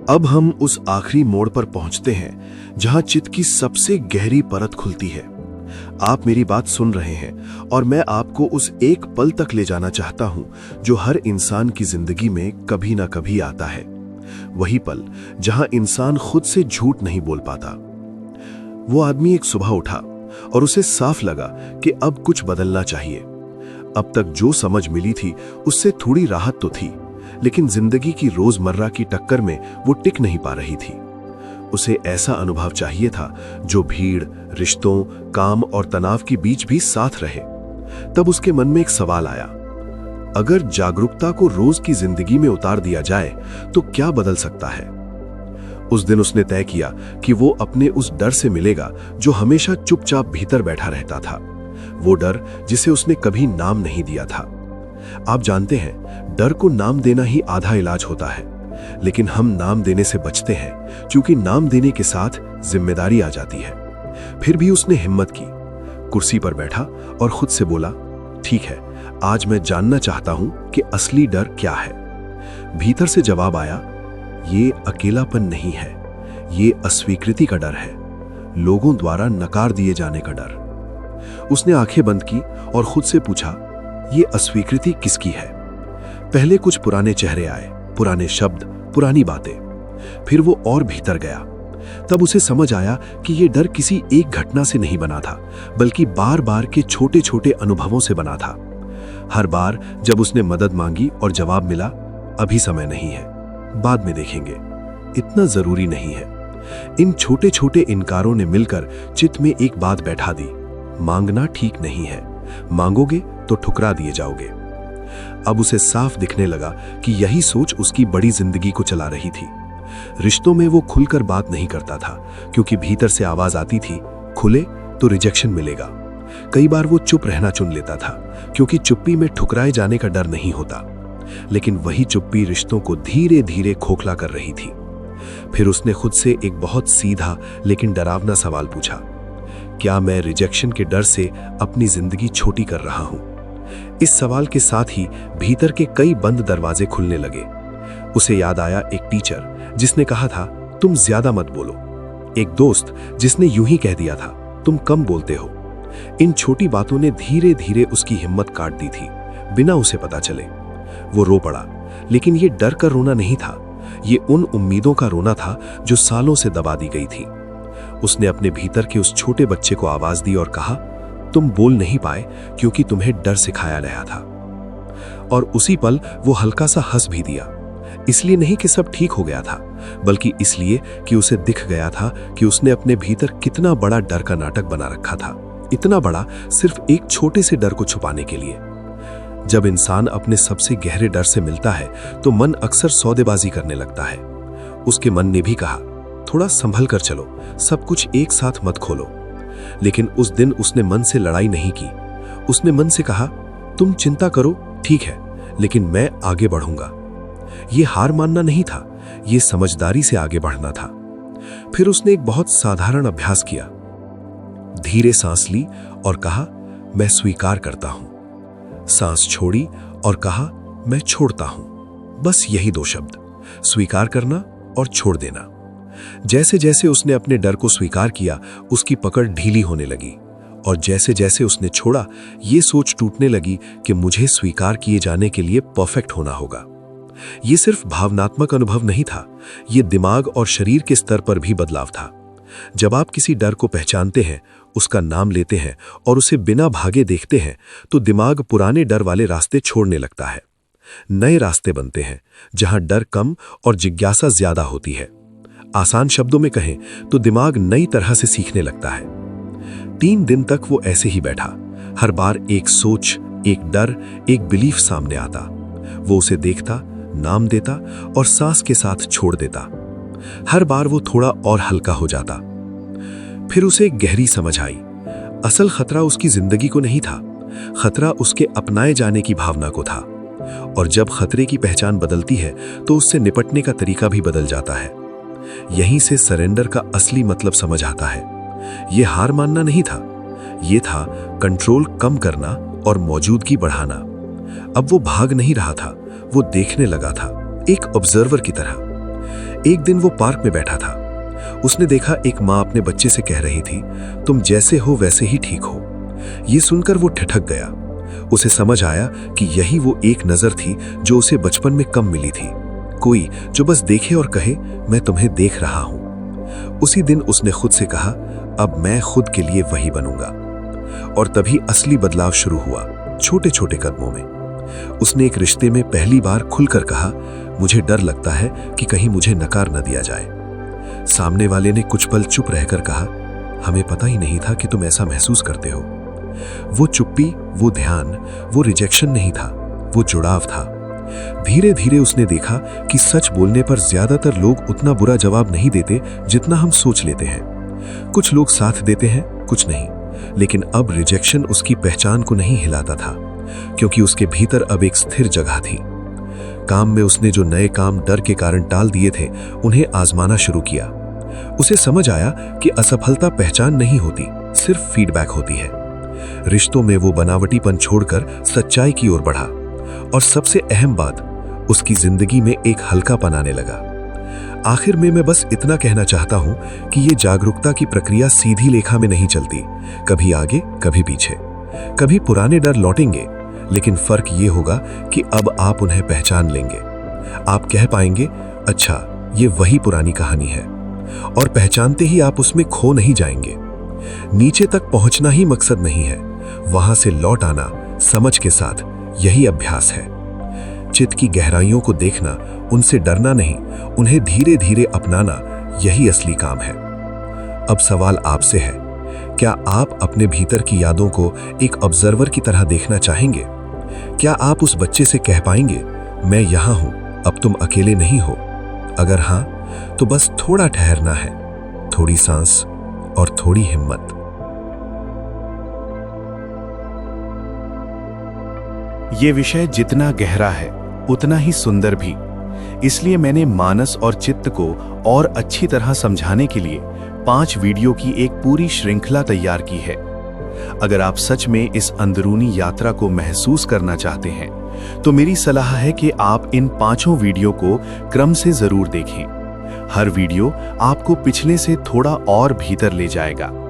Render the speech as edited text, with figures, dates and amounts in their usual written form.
अब हम उस आखिरी मोड़ पर पहुंचते हैं जहां चित्त की सबसे गहरी परत खुलती है। आप मेरी बात सुन रहे हैं और मैं आपको उस एक पल तक ले जाना चाहता हूं जो हर इंसान की जिंदगी में कभी ना कभी आता है। वही पल जहां इंसान खुद से झूठ नहीं बोल पाता। वो आदमी एक सुबह उठा और उसे साफ लगा कि अब कुछ बदलना चाहिए। अब तक जो समझ मिली थी उससे थोड़ी राहत तो थी, लेकिन जिंदगी की रोजमर्रा की टक्कर में वो टिक नहीं पा रही थी। उसे ऐसा अनुभव चाहिए था जो भीड़, रिश्तों, काम और तनाव के बीच भी साथ रहे। तब उसके मन में एक सवाल आया, अगर जागरूकता को रोज की जिंदगी में उतार दिया जाए तो क्या बदल सकता है? उस दिन उसने तय किया कि वो अपने उस डर से मिलेगा जो हमेशा चुपचाप भीतर बैठा रहता था। वो डर जिसे उसने कभी नाम नहीं दिया था। आप जानते हैं, डर को नाम देना ही आधा इलाज होता है, लेकिन हम नाम देने से बचते हैं क्योंकि नाम देने के साथ जिम्मेदारी आ जाती है। फिर भी उसने हिम्मत की, कुर्सी पर बैठा और खुद से बोला, ठीक है, आज मैं जानना चाहता हूं कि असली डर क्या है। भीतर से जवाब आया, ये अकेलापन नहीं है, ये अस्वीकृति का डर है, लोगों द्वारा नकार दिए जाने का डर। उसने आंखें बंद की और खुद से पूछा, ये अस्वीकृति किसकी है? पहले कुछ पुराने चेहरे आए, पुराने शब्द, पुरानी बातें। फिर वो और भीतर गया। तब उसे समझ आया कि ये डर किसी एक घटना से नहीं बना था, बल्कि बार बार के छोटे छोटे अनुभवों से बना था। हर बार जब उसने मदद मांगी और जवाब मिला, अभी समय नहीं है, बाद में देखेंगे, इतना जरूरी नहीं है। इन छोटे छोटे इनकारों ने मिलकर चित्त में एक बात बैठा दी, मांगना ठीक नहीं है, मांगोगे तो ठुकरा दिए जाओगे। अब उसे साफ दिखने लगा कि यही सोच उसकी बड़ी जिंदगी को चला रही थी। रिश्तों में वो खुलकर बात नहीं करता था क्योंकि भीतर से आवाज आती थी, खुले तो रिजेक्शन मिलेगा। कई बार वो चुप रहना चुन लेता था क्योंकि चुप्पी में ठुकराए जाने का डर नहीं होता, लेकिन वही चुप्पी रिश्तों को धीरे धीरे खोखला कर रही थी। फिर उसने खुद से एक बहुत सीधा लेकिन डरावना सवाल पूछा, क्या मैं रिजेक्शन के डर से अपनी जिंदगी छोटी कर रहा हूं? इस सवाल के साथ ही भीतर के कई बंद दरवाजे खुलने लगे। उसे याद आया एक टीचर जिसने कहा था, तुम ज्यादा मत बोलो। एक दोस्त जिसने यूं ही कह दिया था, तुम कम बोलते हो। इन छोटी बातों ने धीरे धीरे उसकी हिम्मत काट दी थी, बिना उसे पता चले। वो रो पड़ा, लेकिन ये डर का रोना नहीं था, ये उन उम्मीदों का रोना था जो सालों से दबा दी गई थी। उसने अपने भीतर के उस छोटे बच्चे को आवाज दी और कहा, तुम बोल नहीं पाए क्योंकि तुम्हें डर सिखाया गया था। और उसी पल वो हल्का सा हंस भी दिया, इसलिए नहीं कि सब ठीक हो गया था, बल्कि इसलिए कि उसे दिख गया था कि उसने अपने भीतर कितना बड़ा डर का नाटक बना रखा था। इतना बड़ा सिर्फ एक छोटे से डर को छुपाने के लिए। जब इंसान अपने सबसे गहरे डर से मिलता है तो मन अक्सर सौदेबाजी करने लगता है। उसके मन ने भी कहा, थोड़ा संभल कर चलो, सब कुछ एक साथ मत खोलो। लेकिन उस दिन उसने मन से लड़ाई नहीं की। उसने मन से कहा, तुम चिंता करो, ठीक है, लेकिन मैं आगे बढ़ूंगा। ये हार मानना नहीं था, ये समझदारी से आगे बढ़ना था। फिर उसने एक बहुत साधारण अभ्यास किया। धीरे सांस ली और कहा, मैं स्वीकार करता हूं। सांस छोड़ी और कहा, मैं छोड़ता हूं। बस यही दो शब्द, स्वीकार करना और छोड़ देना। जैसे जैसे उसने अपने डर को स्वीकार किया, उसकी पकड़ ढीली होने लगी, और जैसे जैसे उसने छोड़ा, ये सोच टूटने लगी कि मुझे स्वीकार किए जाने के लिए परफेक्ट होना होगा। ये सिर्फ भावनात्मक अनुभव नहीं था, ये दिमाग और शरीर के स्तर पर भी बदलाव था। जब आप किसी डर को पहचानते हैं, उसका नाम लेते हैं और उसे बिना भागे देखते हैं, तो दिमाग पुराने डर वाले रास्ते छोड़ने लगता है। नए रास्ते बनते हैं जहां डर कम और जिज्ञासा ज्यादा होती है। आसान शब्दों में कहें तो दिमाग नई तरह से सीखने लगता है। 3 दिन तक वो ऐसे ही बैठा। हर बार एक सोच, एक डर, एक बिलीफ सामने आता। वो उसे देखता, नाम देता और सांस के साथ छोड़ देता। हर बार वो थोड़ा और हल्का हो जाता। फिर उसे एक गहरी समझ आई, असल खतरा उसकी जिंदगी को नहीं था, खतरा उसके अपनाए जाने की भावना को था। और जब खतरे की पहचान बदलती है तो उससे निपटने का तरीका भी बदल जाता है। यहीं से सरेंडर का असली मतलब समझ आता है। यह हार मानना नहीं था, यह था कंट्रोल कम करना और मौजूदगी बढ़ाना। अब वो भाग नहीं रहा था, वो देखने लगा था, एक ऑब्जर्वर की तरह। एक दिन वो पार्क में बैठा था। उसने देखा एक माँ अपने बच्चे से कह रही थी, तुम जैसे हो वैसे ही ठीक हो। ये सुनकर वो ठिठक गया। उसे समझ आया कि यही वो एक नजर थी जो उसे बचपन में कम मिली थी, कोई जो बस देखे और कहे, मैं तुम्हें देख रहा हूं। उसी दिन उसने खुद से कहा, अब मैं खुद के लिए वही बनूंगा। और तभी असली बदलाव शुरू हुआ, छोटे छोटे कदमों में। उसने एक रिश्ते में पहली बार खुलकर कहा, मुझे डर लगता है कि कहीं मुझे नकार न दिया जाए। सामने वाले ने कुछ पल चुप रहकर कहा, हमें पता ही नहीं था कि तुम ऐसा महसूस करते हो। वो चुप्पी, वो ध्यान, वो रिजेक्शन नहीं था, वो जुड़ाव था। धीरे धीरे उसने देखा कि सच बोलने पर ज्यादातर लोग उतना बुरा जवाब नहीं देते जितना हम सोच लेते हैं। कुछ लोग साथ देते हैं, कुछ नहीं। लेकिन अब रिजेक्शन उसकी पहचान को नहीं हिलाता था, क्योंकि उसके भीतर अब एक स्थिर जगह थी। काम में उसने जो नए काम डर के कारण टाल दिए थे, उन्हें आजमाना शुरू किया। उसे समझ आया कि असफलता पहचान नहीं होती, सिर्फ फीडबैक होती है। रिश्तों में वो बनावटीपन छोड़कर सच्चाई की ओर बढ़ा। और सबसे अहम बात, उसकी जिंदगी में एक हल्कापन आने लगा। आखिर में मैं बस इतना कहना चाहता हूं कि ये जागरूकता की प्रक्रिया सीधी रेखा में नहीं चलती, कभी आगे कभी पीछे। कभी पुराने डर लौटेंगे, लेकिन फर्क ये होगा कि अब आप उन्हें पहचान लेंगे। आप कह पाएंगे, अच्छा ये वही पुरानी कहानी है, और पहचानते ही आप उसमें खो नहीं जाएंगे। नीचे तक पहुंचना ही मकसद नहीं है, वहां से लौट आना समझ के साथ, यही अभ्यास है। चित्त की गहराइयों को देखना, उनसे डरना नहीं, उन्हें धीरे धीरे अपनाना, यही असली काम है। अब सवाल आपसे है, क्या आप अपने भीतर की यादों को एक ऑब्जर्वर की तरह देखना चाहेंगे? क्या आप उस बच्चे से कह पाएंगे, मैं यहां हूं, अब तुम अकेले नहीं हो? अगर हां, तो बस थोड़ा ठहरना है, थोड़ी सांस और थोड़ी हिम्मत। ये विषय जितना गहरा है उतना ही सुंदर भी। इसलिए मैंने मानस और चित्त को और अच्छी तरह समझाने के लिए 5 वीडियो की एक पूरी श्रृंखला तैयार की है। अगर आप सच में इस अंदरूनी यात्रा को महसूस करना चाहते हैं, तो मेरी सलाह है कि आप इन 5 वीडियो को क्रम से जरूर देखें। हर वीडियो आपको पिछले से थोड़ा और भीतर ले जाएगा।